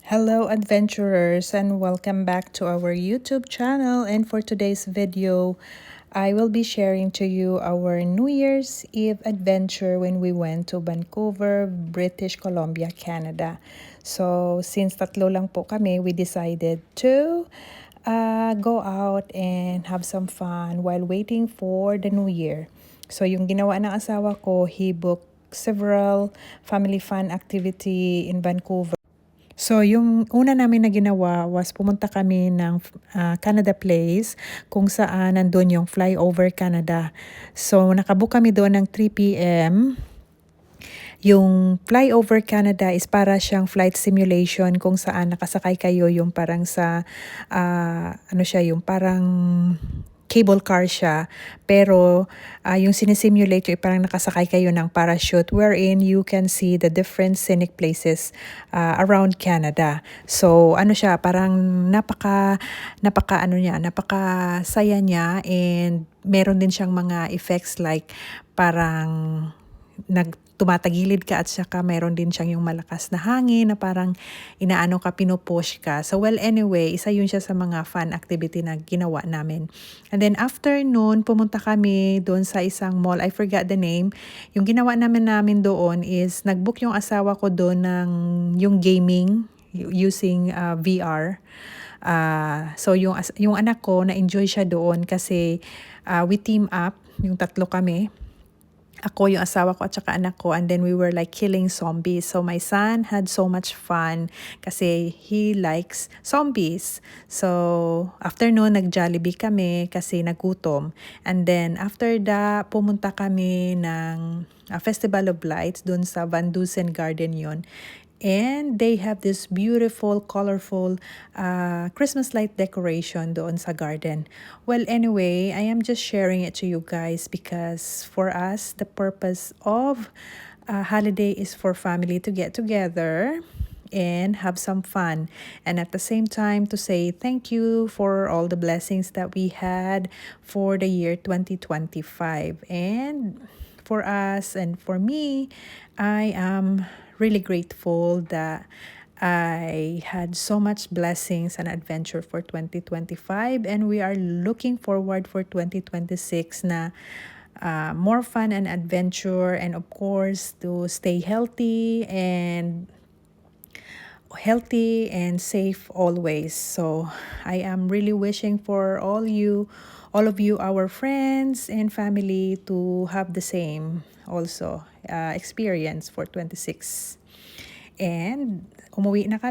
Hello adventurers and welcome back to our YouTube channel, and for today's video I will be sharing to you our New Year's Eve adventure when we went to Vancouver, British Columbia, Canada. So since tatlo lang po kami, we decided to go out and have some fun while waiting for the New Year. So yung ginawa ng asawa ko, he booked several family fun activity in Vancouver. So, yung una namin na ginawa was pumunta kami ng Canada Place kung saan nandun yung Flyover Canada. So, nakabook kami doon ng 3 p.m. Yung Flyover Canada is para siyang flight simulation kung saan nakasakay kayo yung parang sa, yung parang cable car siya, pero yung sinesimulate yung parang nakasakay kayo ng parachute wherein you can see the different scenic places around Canada. So ano siya, parang napaka saya niya, and meron din siyang mga effects like parang tumatagilid ka at saka meron din siyang yung malakas na hangin na parang inaano ka, pinupush ka. So well, anyway, isa yun siya sa mga fun activity na ginawa namin. And then after noon, pumunta kami doon sa isang mall. I forgot the name. Yung ginawa namin doon is nagbook yung asawa ko doon ng yung gaming using VR. So yung anak ko na-enjoy siya doon kasi we team up, yung tatlo kami. Ako, yung asawa ko at saka anak ko, and then we were like killing zombies. So my son had so much fun kasi he likes zombies. So after noon, nag-Jollibee kami kasi nagutom. And then after that, pumunta kami ng Festival of Lights dun sa Van Dusen Garden yon. And they have this beautiful, colorful Christmas light decoration doon sa garden. Well, anyway, I am just sharing it to you guys because for us, the purpose of holiday is for family to get together and have some fun, and at the same time to say thank you for all the blessings that we had for the year 2025. And for us and for me, I am really grateful that I had so much blessings and adventure for 2025, and we are looking forward for 2026 na more fun and adventure, and of course to stay healthy and safe always. So I am really wishing for all of you, our friends and family, to have the same also experience for 26. And umuwi na kami.